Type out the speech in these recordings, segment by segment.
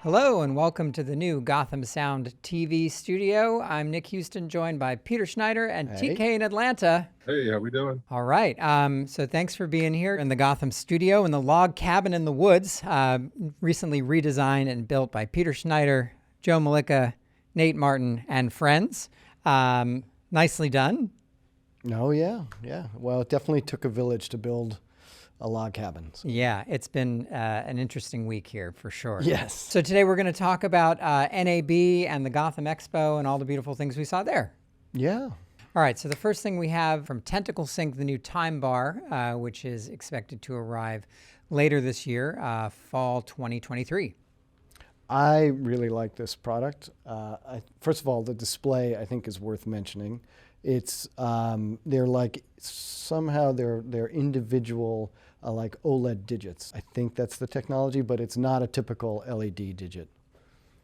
Hello and welcome to the new Gotham Sound TV studio. I'm Nick Huston, joined by Peter Schneider and Hey. TK in Atlanta. Hey, how we doing? All right. So thanks for being here in the Gotham studio in the log cabin in the woods, recently redesigned and built by Peter Schneider, Joe Malika, Nate Martin, and friends. Nicely done. Oh, yeah. Well, it definitely took a village to build a log cabin. So. Yeah, it's been an interesting week here for sure. Yes. So today we're going to talk about NAB and the Gotham Expo and all the beautiful things we saw there. Yeah. All right, so the first thing we have from Tentacle Sync, the new time bar, which is expected to arrive later this year, fall 2023. I really like this product. First of all, the display I think is worth mentioning. It's they're like somehow they're individual like OLED digits. I think that's the technology, but it's not a typical LED digit.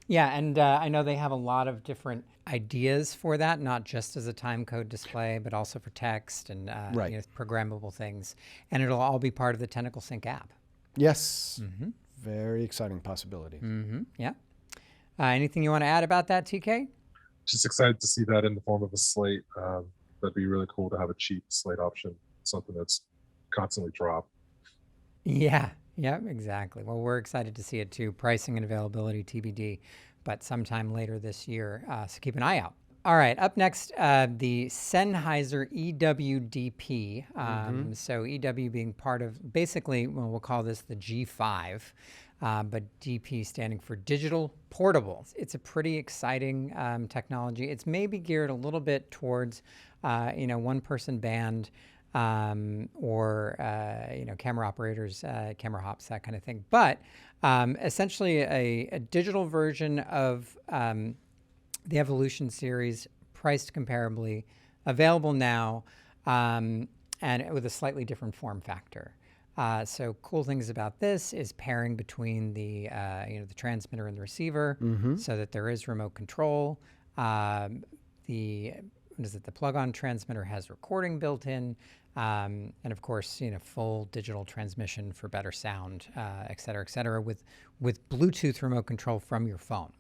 Yeah, and I know they have a lot of different ideas for that, not just as a time code display, but also for text and Right. programmable things. And it'll all be part of the Tentacle Sync app. Yes. Very exciting possibility. Yeah. Anything you want to add about that, TK? Just excited to see that in the form of a slate. That'd be really cool to have a cheap slate option, something that's constantly dropped. Yeah, exactly. Well, we're excited to see it too. Pricing and availability TBD, but sometime later this year. So keep an eye out. All right, up next, the Sennheiser EWDP. So EW being part of, basically, well, we'll call this the G5, but DP standing for Digital Portable. It's a pretty exciting technology. It's maybe geared a little bit towards, one-person band, or camera operators, camera hops, that kind of thing. But essentially a digital version of the Evolution series, priced comparably, available now, and with a slightly different form factor. So cool things about this is pairing between the transmitter and the receiver, so that there is remote control. The plug-on transmitter has recording built in, and of course, full digital transmission for better sound, et cetera, with Bluetooth remote control from your phone.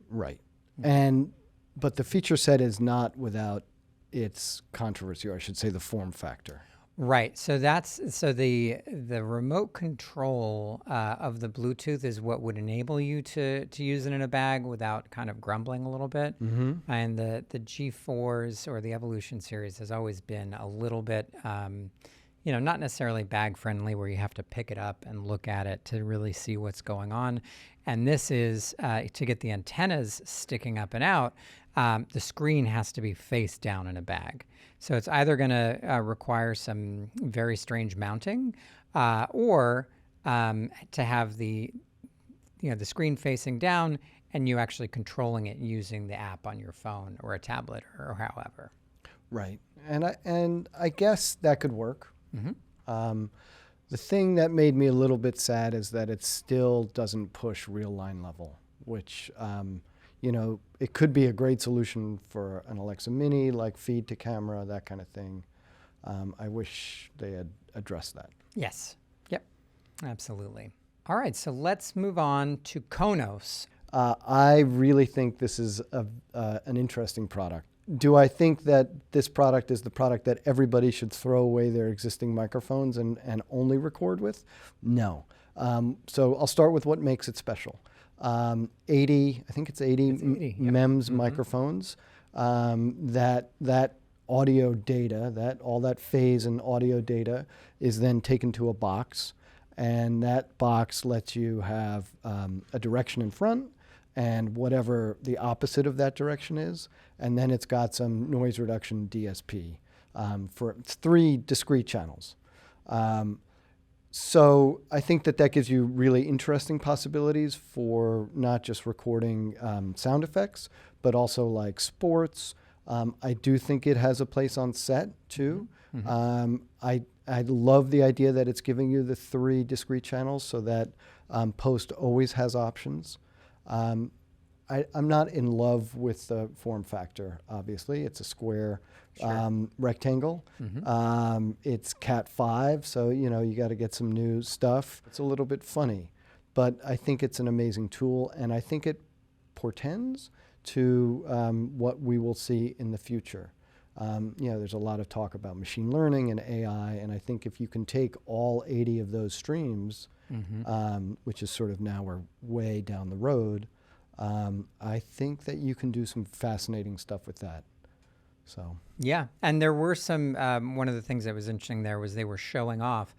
Right. But the feature set is not without its controversy, or I should say the form factor. Right. So the remote control of the Bluetooth is what would enable you to use it in a bag without kind of grumbling a little bit. And the G4s or the Evolution series has always been a little bit, not necessarily bag friendly, where you have to pick it up and look at it to really see what's going on. And this is to get the antennas sticking up and out. The screen has to be face down in a bag. So it's either going to require some very strange mounting, or to have the screen facing down and you actually controlling it using the app on your phone or a tablet or however. Right. And I guess that could work. The thing that made me a little bit sad is that it still doesn't push real line level, which it could be a great solution for an Alexa Mini, like feed to camera, that kind of thing. I wish they had addressed that. Yes. Yep. Absolutely. All right. So let's move on to Konos. I really think this is an interesting product. Do I think that this product is the product that everybody should throw away their existing microphones and only record with? No. So I'll start with what makes it special. 80 MEMS microphones, that audio data, all that phase and audio data is then taken to a box, and that box lets you have a direction in front and whatever the opposite of that direction is, and then it's got some noise reduction DSP for 3 discrete channels. So I think that gives you really interesting possibilities for not just recording sound effects, but also like sports. I do think it has a place on set too. I love the idea that it's giving you the 3 discrete channels so that post always has options. I'm not in love with the form factor, obviously. It's a square rectangle. It's Cat 5, so you got to get some new stuff. It's a little bit funny. but I think it's an amazing tool, and I think it portends to what we will see in the future. There's a lot of talk about machine learning and AI, and I think if you can take all 80 of those streams, which is sort of now we're way down the road, I think that you can do some fascinating stuff with that. So yeah, and there were some, one of the things that was interesting there was they were showing off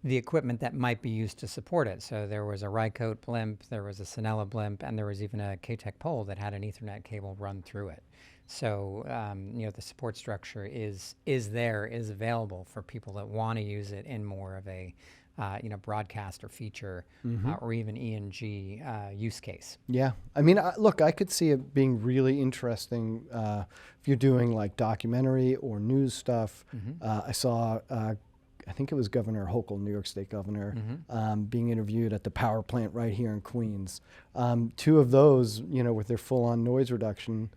the equipment that might be used to support it. So there was a Rycote blimp, there was a Sonella blimp, and there was even a K-Tech pole that had an Ethernet cable run through it. So, the support structure is available for people that want to use it in more of a, broadcast or feature or even E&G use case. Yeah. I mean, look, I could see it being really interesting if you're doing like documentary or news stuff. I saw, I think it was Governor Hochul, New York State Governor, being interviewed at the power plant right here in Queens. Two of those, with their full-on noise reduction,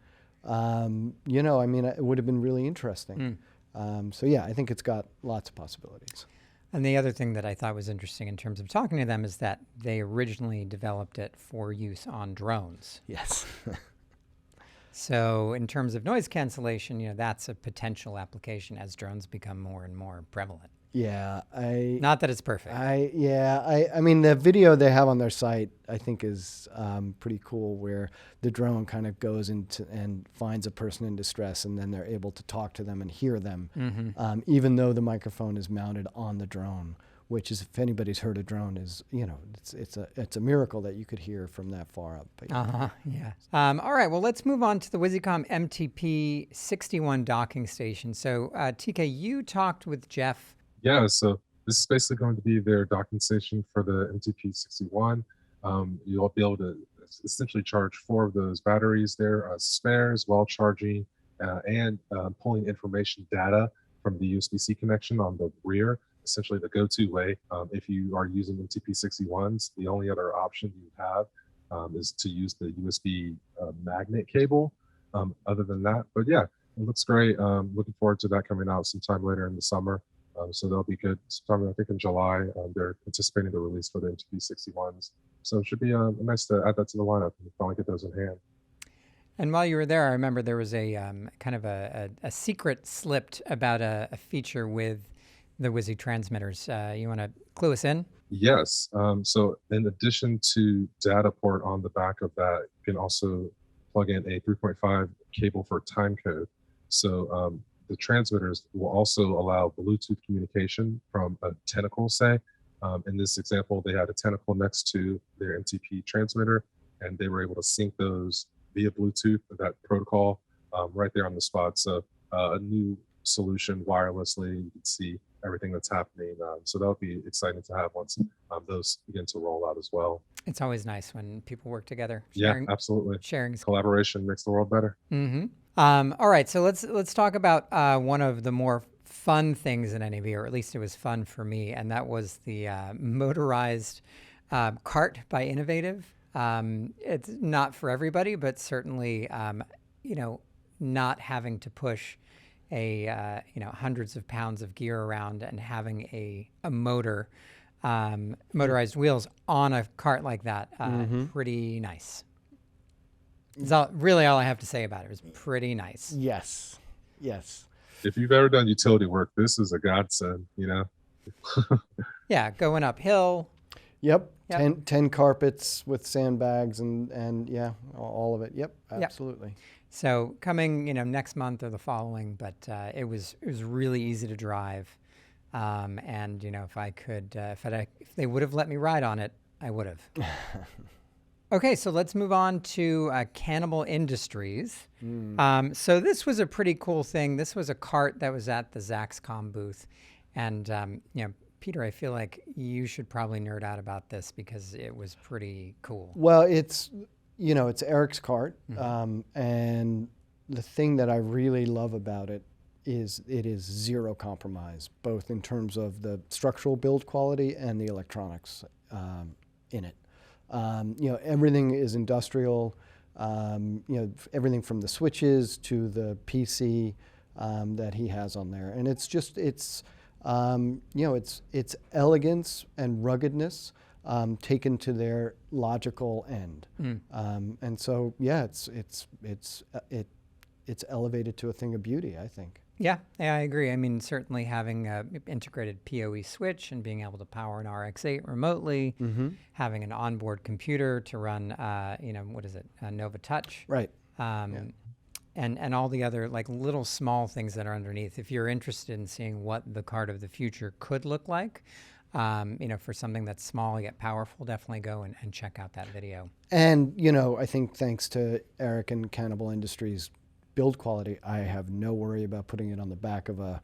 it would have been really interesting. So yeah, I think it's got lots of possibilities. And the other thing that I thought was interesting in terms of talking to them is that they originally developed it for use on drones. Yes. So in terms of noise cancellation, that's a potential application as drones become more and more prevalent. Yeah, not that it's perfect. I mean, the video they have on their site, I think, is pretty cool, where the drone kind of goes into and finds a person in distress, and then they're able to talk to them and hear them, even though the microphone is mounted on the drone. Which is, if anybody's heard a drone, is it's a miracle that you could hear from that far up. But, yeah. All right. Well, let's move on to the Wisycom MTP61 docking station. So, TK, you talked with Jeff. Yeah, so this is basically going to be their docking station for the MTP61. You'll be able to essentially charge 4 of those batteries there, spares while charging, and pulling information data from the USB-C connection on the rear, essentially the go-to way. If you are using MTP61s, the only other option you have is to use the USB magnet cable. Other than that, but yeah, it looks great. Looking forward to that coming out sometime later in the summer. So that'll be good. Sometime, I think in July, they're anticipating the release for the MTP61s. So it should be nice to add that to the lineup and finally get those in hand. And while you were there, I remember there was a kind of a secret slipped about a feature with the Wizy transmitters. You want to clue us in? Yes. So in addition to data port on the back of that, you can also plug in a 3.5 cable for time code. So the transmitters will also allow Bluetooth communication from a Tentacle, say. In this example, they had a Tentacle next to their MTP transmitter, and they were able to sync those via Bluetooth, that protocol, right there on the spot. So a new solution wirelessly, you can see everything that's happening. So that'll be exciting to have once those begin to roll out as well. It's always nice when people work together. Yeah, absolutely. Sharing collaboration makes the world better. All right, so let's talk about one of the more fun things in NAB, or at least it was fun for me, and that was the motorized cart by Inovativ. It's not for everybody, but certainly, not having to push a hundreds of pounds of gear around and having a motor, motorized wheels on a cart like that, pretty nice. That's really all I have to say about it. It was pretty nice. Yes. If you've ever done utility work, this is a godsend, Yeah, going uphill. Yep. 10 carpets with sandbags and yeah, all of it. Yep, absolutely. Yep. So coming, next month or the following, but it was really easy to drive. And if they would have let me ride on it, I would have. Okay, so let's move on to Cannibal Industries. So this was a pretty cool thing. This was a cart that was at the Zaxcom booth. And, Peter, I feel like you should probably nerd out about this because it was pretty cool. Well, it's Eric's cart. And the thing that I really love about it is zero compromise, both in terms of the structural build quality and the electronics in it. Everything is industrial, everything from the switches to the PC that he has on there. And it's elegance and ruggedness taken to their logical end. And so, yeah, it's elevated to a thing of beauty, I think. Yeah, I agree. I mean, certainly having an integrated PoE switch and being able to power an RX-8 remotely, having an onboard computer to run, what is it, Nova Touch, Right. And all the other like little small things that are underneath. If you're interested in seeing what the card of the future could look like, for something that's small yet powerful, definitely go and check out that video. And, I think thanks to Eric and Cannibal Industries build quality, I have no worry about putting it on the back of a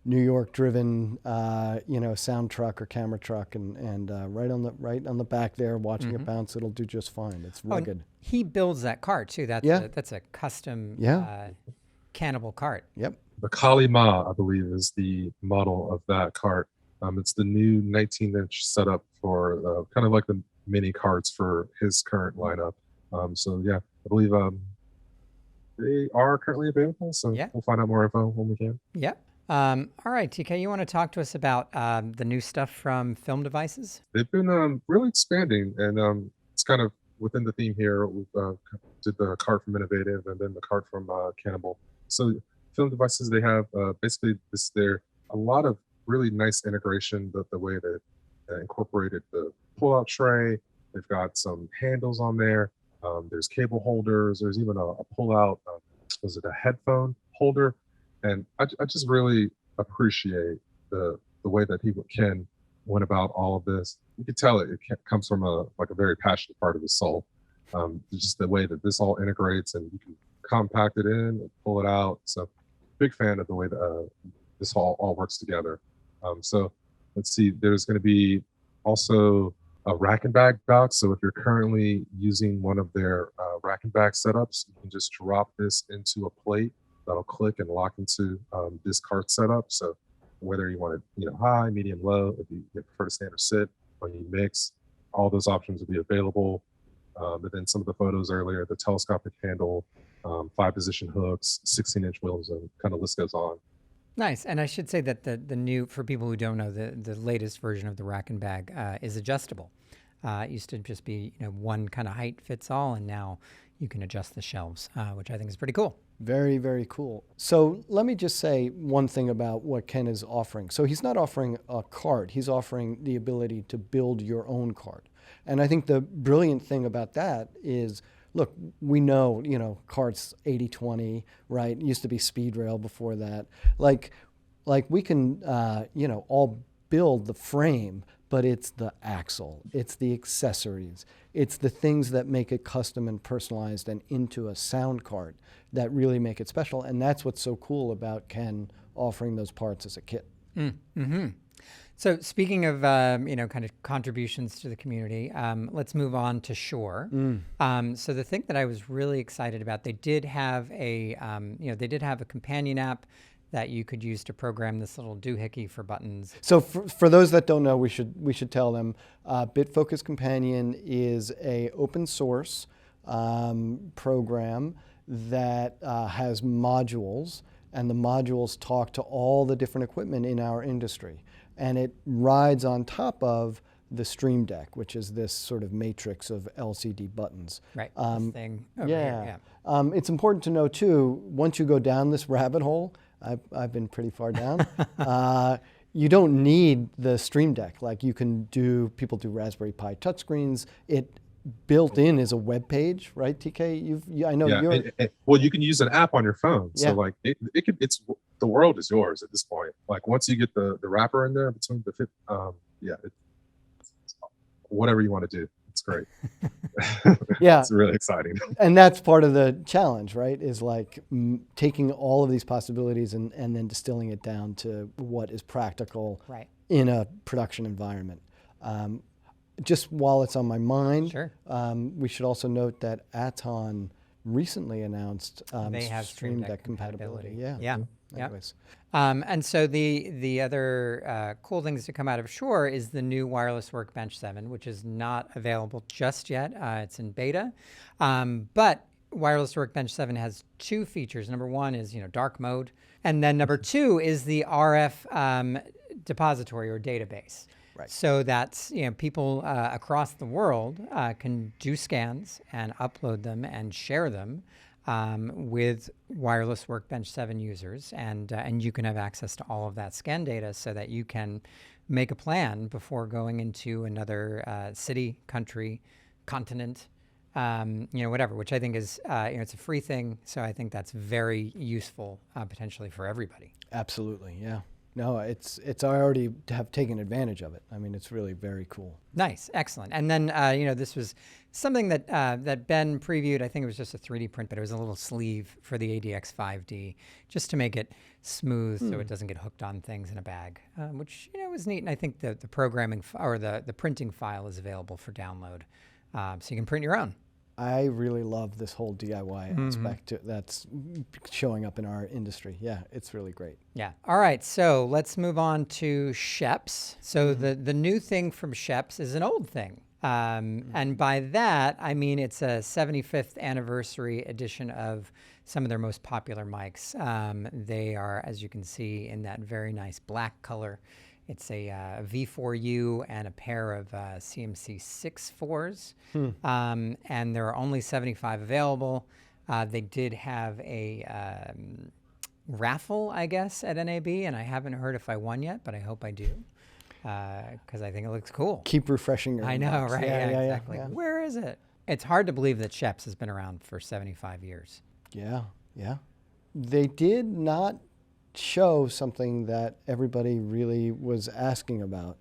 New York-driven, sound truck or camera truck, and right on the back there, watching it bounce, it'll do just fine. It's rugged. He builds that cart too. That's a custom Cannibal cart. Yep. The Kalima, I believe, is the model of that cart. It's the new 19-inch setup for kind of like the mini carts for his current lineup. So yeah, I believe they are currently available. So we'll find out more info when we can. Yep. All right, TK, you want to talk to us about the new stuff from Film Devices? They've been really expanding, and it's kind of within the theme here. We did the cart from Inovativ and then the cart from Cannibal. So Film Devices, they have basically a lot of really nice integration, the way that incorporated the pull-out tray. They've got some handles on there. There's cable holders. There's even a pull-out, was it a headphone holder? And I just really appreciate the way that Ken went about all of this. You can tell it comes from a very passionate part of his soul. Just the way that this all integrates, and you can compact it in and pull it out. So big fan of the way that this all works together. So let's see, there's going to be also a rack and bag dock. So if you're currently using one of their rack and bag setups, you can just drop this into a plate that'll click and lock into this cart setup. So whether you want it, high, medium, low, if you prefer to stand or sit, when you mix, all those options will be available. But then some of the photos earlier, the telescopic handle, 5-position hooks, 16-inch wheels, and kind of list goes on. Nice. And I should say that the new, for people who don't know, the latest version of the rack and bag is adjustable. It used to just be one kind of height fits all, and now you can adjust the shelves, which I think is pretty cool. Very, very cool. So let me just say one thing about what Ken is offering. So he's not offering a cart. He's offering the ability to build your own cart. And I think the brilliant thing about that is, look, we know, carts 80/20, right? It used to be speed rail before that. Like we can, all build the frame, but it's the axle, it's the accessories, it's the things that make it custom and personalized and into a sound cart that really make it special. And that's what's so cool about Ken offering those parts as a kit. Mm-hmm. So speaking of, kind of contributions to the community, let's move on to Shure. So the thing that I was really excited about, they did have a companion app that you could use to program this little doohickey for buttons. So for those that don't know, we should tell them, BitFocus Companion is a open source program that has modules, and the modules talk to all the different equipment in our industry. And it rides on top of the Stream Deck, which is this sort of matrix of LCD buttons. Right, this thing over here, yeah. It's important to know, too, once you go down this rabbit hole, I've been pretty far down, you don't need the Stream Deck. Like people do Raspberry Pi touchscreens. It built in is a web page, right, TK? I know you're... Well, you can use an app on your phone. So like it's the world is yours at this point. Like once you get the wrapper in there between whatever you want to do, it's great. Yeah, it's really exciting. And that's part of the challenge, right? Is like taking all of these possibilities and then distilling it down to what is practical in a production environment. Just while it's on my mind, sure. We should also note that Aton recently announced they have Stream Deck compatibility. Yeah. Anyways. And so the other cool things to come out of Shure is the new Wireless Workbench 7, which is not available just yet. It's in beta. But Wireless Workbench 7 has two features. Number one is, dark mode. And then number two is the RF depository or database. Right. So that's, people across the world can do scans and upload them and share them with wireless Workbench 7 users, and you can have access to all of that scan data so that you can make a plan before going into another city, country, continent, whatever, which I think is, it's a free thing. So I think that's very useful potentially for everybody. Absolutely, yeah. No, it's I already have taken advantage of it. I mean, it's really very cool. Nice, excellent. And then, this was something that that Ben previewed. I think it was just a 3D print, but it was a little sleeve for the ADX 5D, just to make it smooth so it doesn't get hooked on things in a bag, which was neat. And I think the programming or the printing file is available for download, so you can print your own. I really love this whole DIY aspect that's showing up in our industry. Yeah, it's really great. Yeah. All right. So let's move on to Schoeps. So the new thing from Schoeps is an old thing. And by that, I mean it's a 75th anniversary edition of some of their most popular mics. They are, as you can see, in that very nice black color. It's a V4U and a pair of CMC 6.4s, and there are only 75 available. They did have a raffle, I guess, at NAB, and I haven't heard if I won yet, but I hope I do, because I think it looks cool. Keep refreshing your I know, inbox. right? Yeah, Exactly. yeah. Where is it? It's hard to believe that Schoeps has been around for 75 years. Yeah, yeah. They did not show something that everybody really was asking about,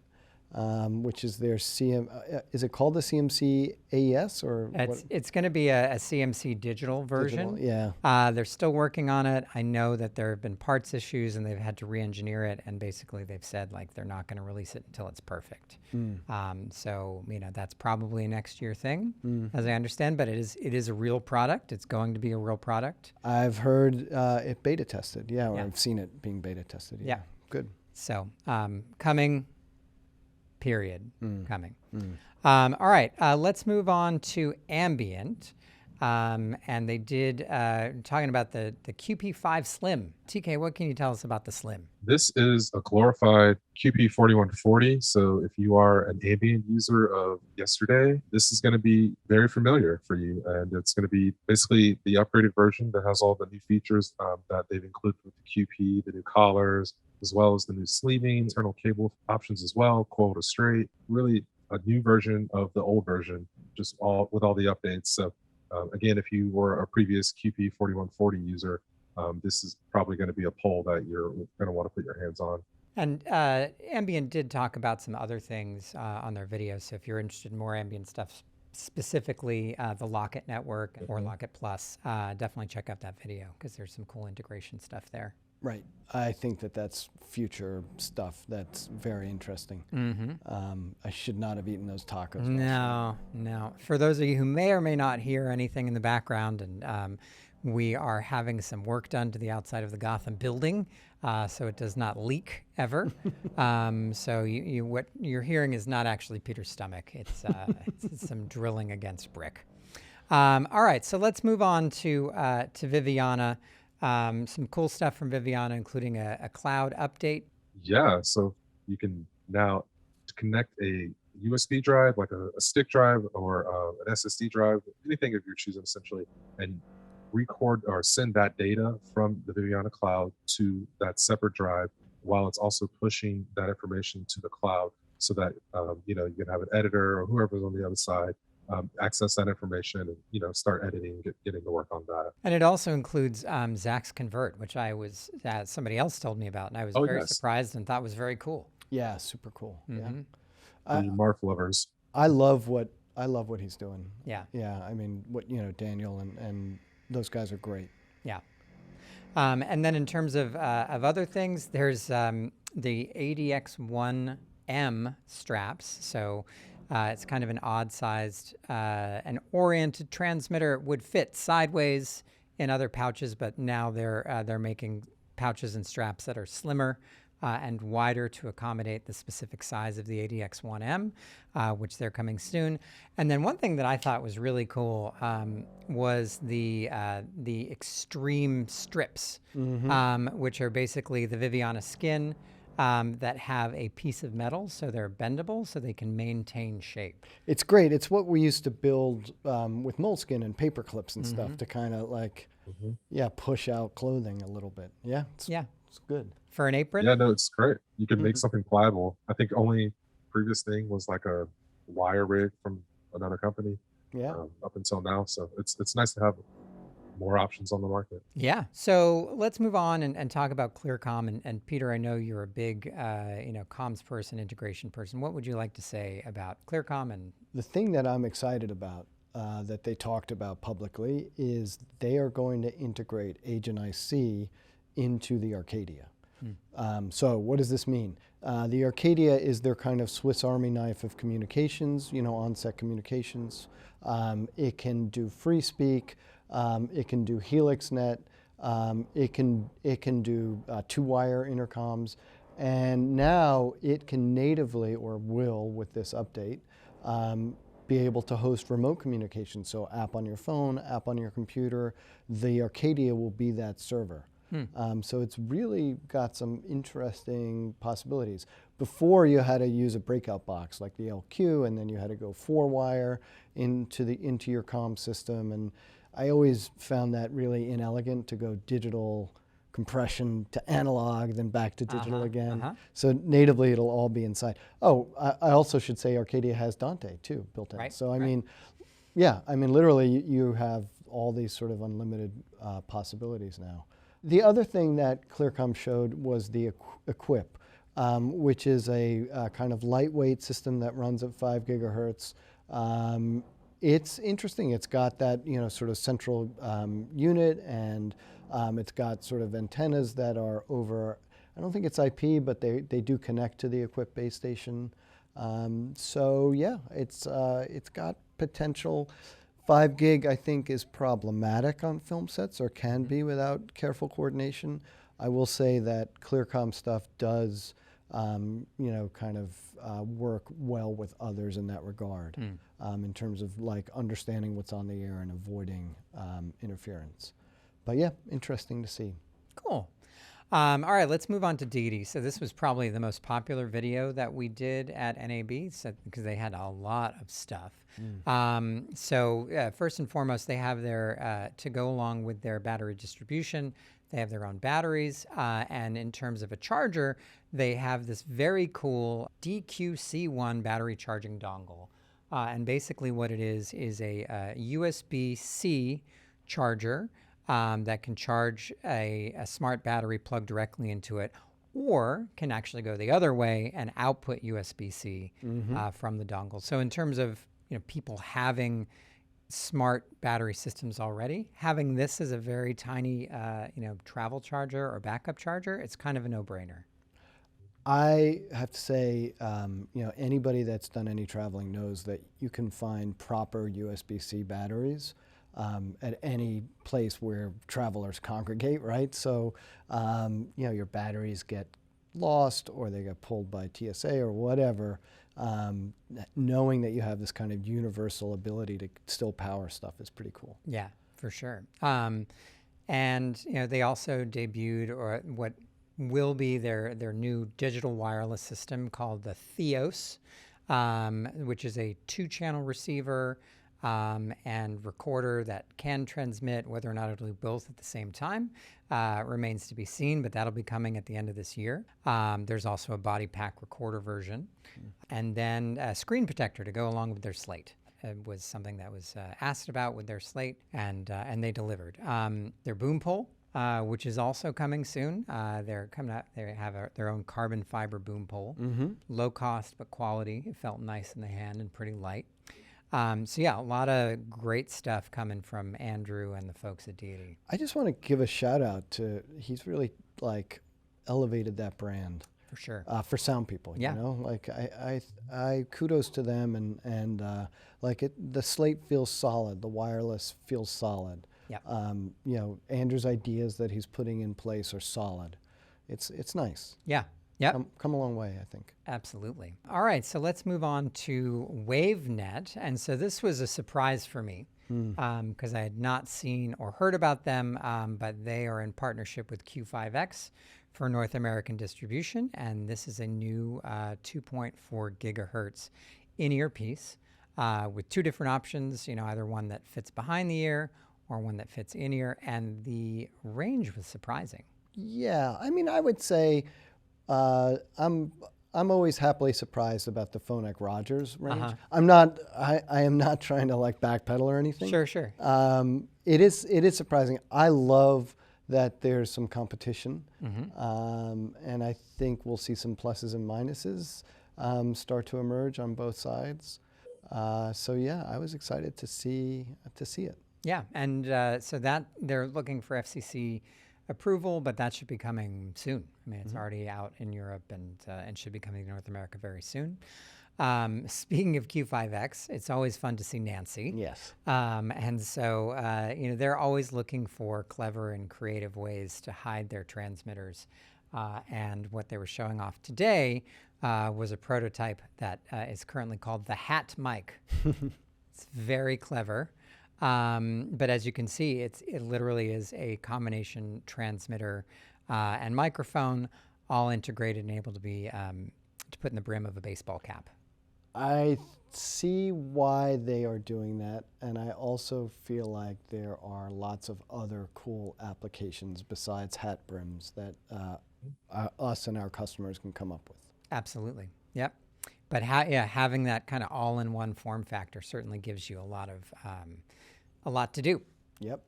which is their is it called the CMC AES or what? It's going to be a CMC Digital version. Digital, yeah. They're still working on it. I know that there have been parts issues and they've had to re-engineer it, and basically they've said like they're not going to release it until it's perfect. So that's probably a next year thing, as I understand. But it is a real product. It's going to be a real product. I've heard it beta tested, or I've seen it being beta tested. Yeah. Good. So coming. Period. Coming. All right, let's move on to Ambient. And they did, talking about the QP5 Slim. TK, what can you tell us about the Slim? This is a glorified QP4140. So if you are an Ambient user of yesterday, this is going to be very familiar for you. And it's going to be basically the upgraded version that has all the new features that they've included with the QP, the new collars, as well as the new sleeving, internal cable options as well, coil to straight. Really a new version of the old version, just all with all the updates. So again, if you were a previous QP4140 user, this is probably going to be a poll that you're going to want to put your hands on. And Ambient did talk about some other things on their videos. So if you're interested in more Ambient stuff, specifically the Locket Network or Locket Plus, definitely check out that video because there's some cool integration stuff there. Right. I think that's future stuff that's very interesting. I should not have eaten those tacos. No. For those of you who may or may not hear anything in the background, and we are having some work done to the outside of the Gotham building, so it does not leak ever. So what you're hearing is not actually Peter's stomach. It's some drilling against brick. All right, so let's move on to Viviana. Some cool stuff from Viviana, including a cloud update. Yeah, so you can now connect a USB drive, like a stick drive or an SSD drive, anything of your choosing essentially, and record or send that data from the Viviana cloud to that separate drive, while it's also pushing that information to the cloud so that you can have an editor or whoever's on the other side access that information and start editing, getting to work on that. And it also includes Zax Convert, which I was somebody else told me about, and I was very surprised and thought was very cool. Yeah, super cool. Yeah, you Marf lovers. I love what he's doing. Yeah. I mean, Daniel and those guys are great. Yeah. And then in terms of other things, there's the ADX1M straps. So it's kind of an odd-sized and oriented transmitter. It would fit sideways in other pouches, but now they're making pouches and straps that are slimmer and wider to accommodate the specific size of the ADX1M, which they're coming soon. And then one thing that I thought was really cool was the extreme strips, which are basically the Viviana skin that have a piece of metal, so they're bendable, so they can maintain shape. It's great. It's what we used to build with moleskin and paper clips and stuff to kind of like, push out clothing a little bit. Yeah, it's good. For an apron? Yeah, no, it's great. You can make something pliable. I think only previous thing was like a wire rig from another company. Yeah. Up until now, so it's nice to have more options on the market. Yeah. So let's move on and talk about ClearComm. And Peter, I know you're a big, comms person, integration person. What would you like to say about ClearComm? And the thing that I'm excited about that they talked about publicly is they are going to integrate Agent IC into the Arcadia. So what does this mean? The Arcadia is their kind of Swiss Army knife of communications, on-set communications. It can do free speak. It can do HelixNet. It can do two-wire intercoms. And now it can natively, or will with this update, be able to host remote communication. So app on your phone, app on your computer. The Arcadia will be that server. So it's really got some interesting possibilities. Before, you had to use a breakout box like the LQ, and then you had to go 4-wire into your comm system. And I always found that really inelegant to go digital compression to analog, then back to digital again. So natively, it'll all be inside. Oh, I also should say Arcadia has Dante too built in. Right, So I mean, literally you have all these sort of unlimited possibilities now. The other thing that ClearComm showed was the Equip, which is a kind of lightweight system that runs at 5 gigahertz. It's interesting. It's got that sort of central unit, and it's got sort of antennas that are over. I don't think it's IP, but they do connect to the Equip base station. So yeah, it's got potential. 5 gig, I think, is problematic on film sets, or can be without careful coordination. I will say that ClearComm stuff does, work well with others in that regard, in terms of like understanding what's on the air and avoiding interference. But yeah, interesting to see. Cool. All right, let's move on to Deity. So this was probably the most popular video that we did at NAB, because they had a lot of stuff. First and foremost, they have their, to go along with their battery distribution, they have their own batteries. And in terms of a charger, they have this very cool DQC1 battery charging dongle. And basically what it is a USB-C charger that can charge a smart battery plugged directly into it, or can actually go the other way and output USB-C from the dongle. So in terms of people having smart battery systems already, having this as a very tiny travel charger or backup charger, it's kind of a no-brainer. I have to say, anybody that's done any traveling knows that you can find proper USB-C batteries at any place where travelers congregate, right? So, your batteries get lost or they get pulled by TSA or whatever. Knowing that you have this kind of universal ability to still power stuff is pretty cool. Yeah, for sure. And they also debuted, or what will be their new digital wireless system called the Theos, which is a 2-channel receiver and recorder that can transmit. Whether or not it'll do both at the same time remains to be seen, but that'll be coming at the end of this year. There's also a body pack recorder version, and then a screen protector to go along with their slate. It was something that was asked about with their slate, and they delivered. Their boom pole, which is also coming soon. They're coming out. They have their own carbon fiber boom pole, low cost but quality. It felt nice in the hand and pretty light. A lot of great stuff coming from Andrew and the folks at Deity. I just want to give a shout out to, he's really elevated that brand. For sure. For sound people, I kudos to them, and the slate feels solid, the wireless feels solid. Yeah. Andrew's ideas that he's putting in place are solid. It's nice. Yeah. Yeah. Come a long way, I think. Absolutely. All right, so let's move on to Wavenet. And so this was a surprise for me because I had not seen or heard about them, but they are in partnership with Q5X for North American distribution, and this is a new 2.4 gigahertz in-ear piece with two different options, either one that fits behind the ear or one that fits in-ear, and the range was surprising. Yeah, I mean, I would say I'm always happily surprised about the Phonak Rogers range. I am not trying to like backpedal or anything. Sure. It is surprising. I love that there's some competition, and I think we'll see some pluses and minuses start to emerge on both sides. So yeah, I was excited to see it. Yeah, and so that they're looking for FCC approval, but that should be coming soon. I mean, it's already out in Europe and should be coming to North America very soon. Speaking of Q5X, it's always fun to see Nancy. Yes. And so, they're always looking for clever and creative ways to hide their transmitters. And what they were showing off today was a prototype that is currently called the Hat Mic. It's very clever. But as you can see, it literally is a combination transmitter and microphone, all integrated and able to be to put in the brim of a baseball cap. I see why they are doing that, and I also feel like there are lots of other cool applications besides hat brims that us and our customers can come up with. Absolutely. Yep. But having that kind of all-in-one form factor certainly gives you a lot to do. Yep.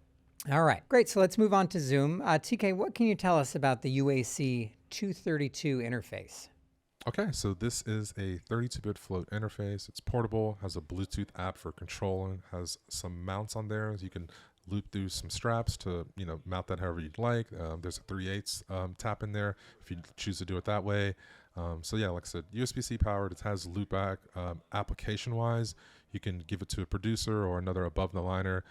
All right, great. So let's move on to Zoom. TK, what can you tell us about the UAC 232 interface? Okay, so this is a 32-bit float interface. It's portable, has a Bluetooth app for controlling, has some mounts on there. You can loop through some straps to mount that however you'd like. There's a 3/8 tap in there if you choose to do it that way. So yeah, like I said, USB-C powered. It has loopback. Application-wise, you can give it to a producer or another above-the-liner,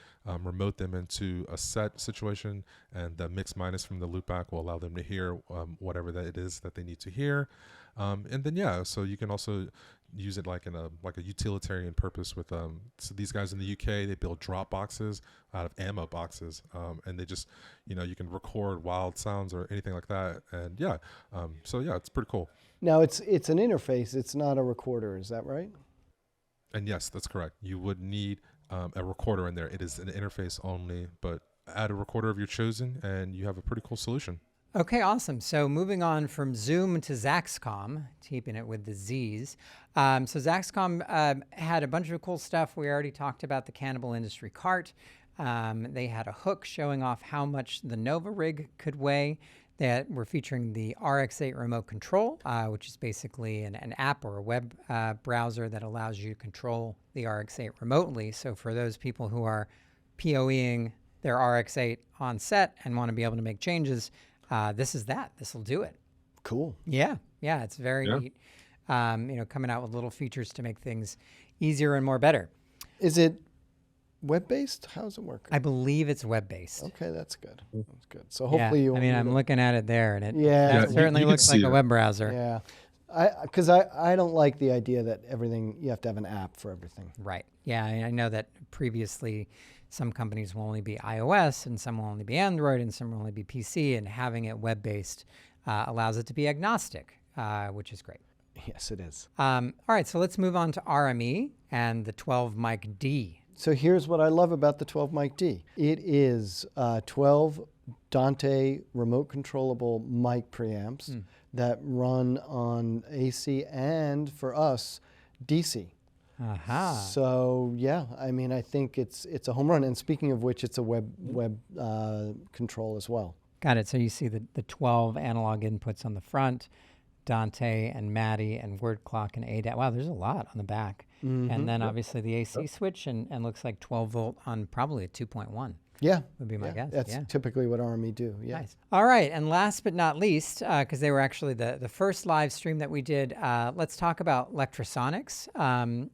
remote them into a set situation, and the mix minus from the loopback will allow them to hear whatever that it is that they need to hear. And then so you can also use it like a utilitarian purpose with so these guys in the UK, they build drop boxes out of ammo boxes, and they just you can record wild sounds or anything like that, and so it's pretty cool. Now it's an interface, it's not a recorder, is that right? And yes, that's correct. You would need a recorder in there. It is an interface only, but add a recorder of your choosing and you have a pretty cool solution. Okay, awesome. So moving on from Zoom to Zaxcom, keeping it with the Z's. So Zaxcom had a bunch of cool stuff. We already talked about the Cannibal Industry cart. They had a hook showing off how much the Nova rig could weigh. That we're featuring the RX8 remote control, which is basically an app or a web browser that allows you to control the RX8 remotely. So for those people who are PoEing their RX8 on set and want to be able to make changes, this is that. This will do it. Cool. Yeah, it's very neat. Coming out with little features to make things easier and more better. Is it web-based? How does it work? I believe it's web-based. Okay, that's good. That's good. So hopefully you. I'm looking at it there, and it certainly you looks like a web browser. Yeah, because I don't like the idea that everything you have to have an app for everything. Right. Yeah, I know that previously some companies will only be iOS, and some will only be Android, and some will only be PC, and having it web-based allows it to be agnostic, which is great. Yes, it is. All right, so let's move on to RME and the 12 mic D. So here's what I love about the 12 mic D. It is 12 Dante remote controllable mic preamps that run on AC and, for us, DC. So yeah, I mean, I think it's a home run. And speaking of which, it's a web control as well. Got it. So you see the 12 analog inputs on the front, Dante and Maddie and word clock and ADAT. Wow, there's a lot on the back. And then obviously the AC switch and looks like 12 volt on probably a 2.1. Yeah. Would be my guess. That's typically what RME do. Yeah. Nice. All right. And last but not least, because they were actually the first live stream that we did, let's talk about Lectrosonics.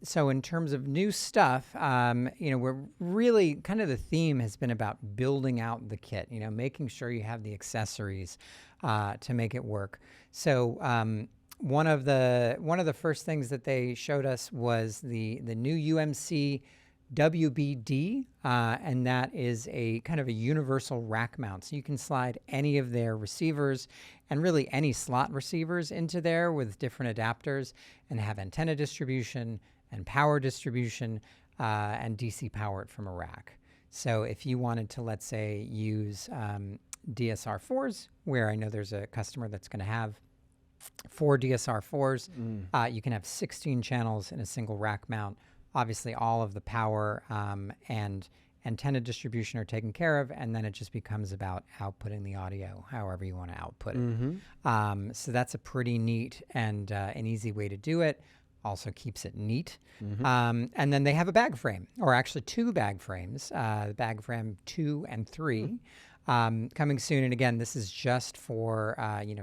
So in terms of new stuff, we're really kind of the theme has been about building out the kit, making sure you have the accessories to make it work. So one of the first things that they showed us was the new UMC WBD, and that is a kind of a universal rack mount. So you can slide any of their receivers and really any slot receivers into there with different adapters and have antenna distribution and power distribution and DC power it from a rack. So if you wanted to, let's say, use DSR4s, where I know there's a customer that's going to have 4 DSR4s, you can have 16 channels in a single rack mount. Obviously, all of the power and antenna distribution are taken care of, and then it just becomes about outputting the audio however you want to output it. So that's a pretty neat and an easy way to do it. Also keeps it neat. And then they have a bag frame, or actually 2 bag frames, bag frame 2 and 3. Coming soon, and again, this is just for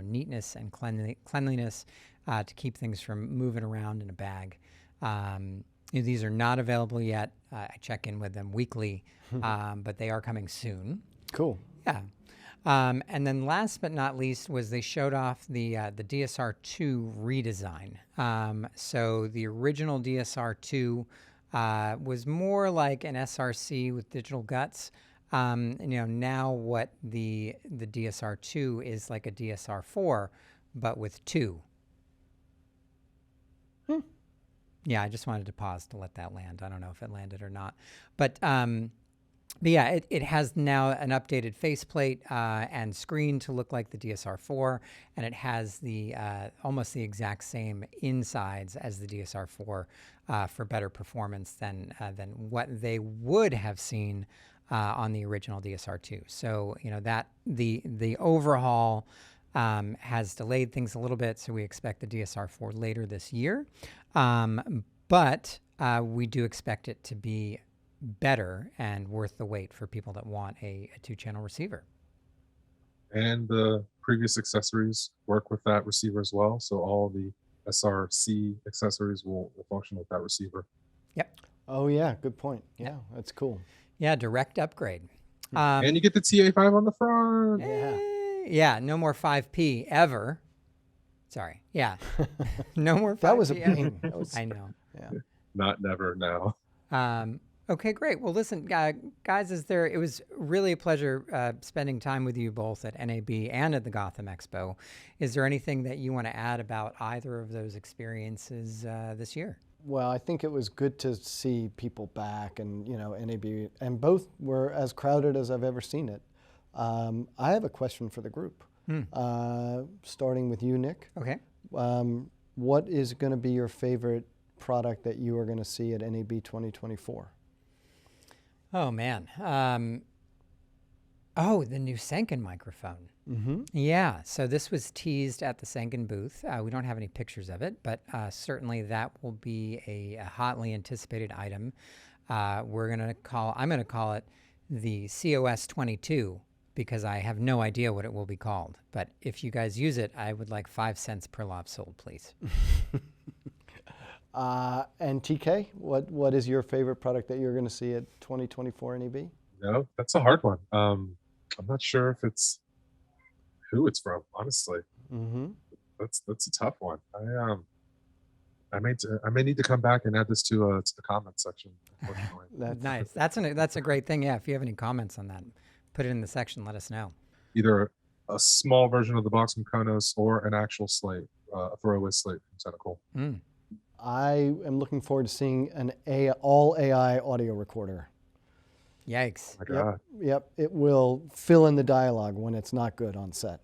neatness and cleanliness to keep things from moving around in a bag. These are not available yet. I check in with them weekly, but they are coming soon. Cool. Yeah. And then last but not least was they showed off the DSR2 redesign. So the original DSR2 was more like an SRC with digital guts. Now what the DSR2 is like a DSR4, but with 2. Yeah, I just wanted to pause to let that land. I don't know if it landed or not. But yeah, it has now an updated faceplate and screen to look like the DSR4, and it has the almost the exact same insides as the DSR4 for better performance than what they would have seen on the original DSR2. So that the overhaul has delayed things a little bit, so we expect the DSR4 later this year. But we do expect it to be better and worth the wait for people that want a 2-channel receiver. And the previous accessories work with that receiver as well. So all the SRC accessories will function with that receiver. Yep. Oh, yeah. Good point. Yeah, that's cool. Yeah, direct upgrade. And you get the TA5 on the front. Yeah, no more 5P ever. Sorry. Yeah. No more 5P. That was a ever. pain. I know. Yeah. Not never now. Okay, great. Well, listen, guys, it was really a pleasure spending time with you both at NAB and at the Gotham Expo. Is there anything that you want to add about either of those experiences this year? Well, I think it was good to see people back, and NAB, and both were as crowded as I've ever seen it. I have a question for the group, starting with you, Nick. Okay. What is going to be your favorite product that you are going to see at NAB 2024? Oh, man. The new Senkin microphone. Yeah, so this was teased at the Senkin booth. We don't have any pictures of it, but certainly that will be a hotly anticipated item. I'm going to call it the COS 22 because I have no idea what it will be called. But if you guys use it, I would like 5 cents per lot sold, please. And TK, what is your favorite product that you're going to see at 2024 NAB? No, that's a hard one. I'm not sure if it's who it's from, honestly. That's a tough one. I may need to come back and add this to the comment section. Unfortunately, Nice. That's a great thing. Yeah, if you have any comments on that, put it in the section. Let us know. either a small version of the box from Konos or an actual slate, a throwaway slate from Tentacle. I am looking forward to seeing an all AI audio recorder. Yikes. Oh my God. Yep, it will fill in the dialogue when it's not good on set.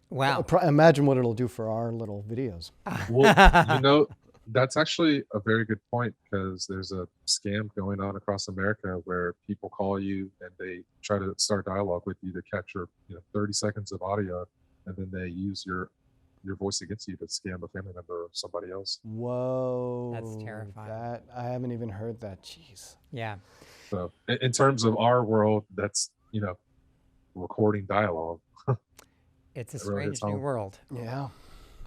Wow. Imagine what it'll do for our little videos. Well, that's actually a very good point, because there's a scam going on across America where people call you and they try to start dialogue with you to capture 30 seconds of audio, and then they use your voice against you to scam a family member or somebody else. Whoa. That's terrifying. I haven't even heard that. Jeez. Yeah. So in terms of our world, that's, recording dialogue. It's a It really strange hits new home. world. Yeah.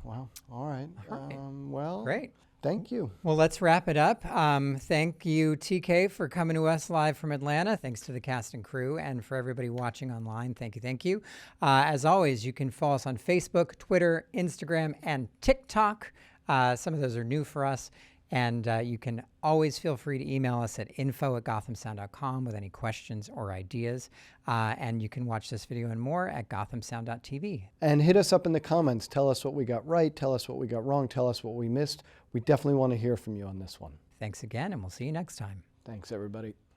Wow. All right. All right. Well, Great. thank you. Well, let's wrap it up. Thank you, TK, for coming to us live from Atlanta. Thanks to the cast and crew, and for everybody watching online. Thank you. As always, you can follow us on Facebook, Twitter, Instagram, and TikTok. Some of those are new for us. And you can always feel free to email us at info@gothamsound.com with any questions or ideas. And you can watch this video and more at gothamsound.tv. And hit us up in the comments. Tell us what we got right. Tell us what we got wrong. Tell us what we missed. We definitely want to hear from you on this one. Thanks again, and we'll see you next time. Thanks, everybody.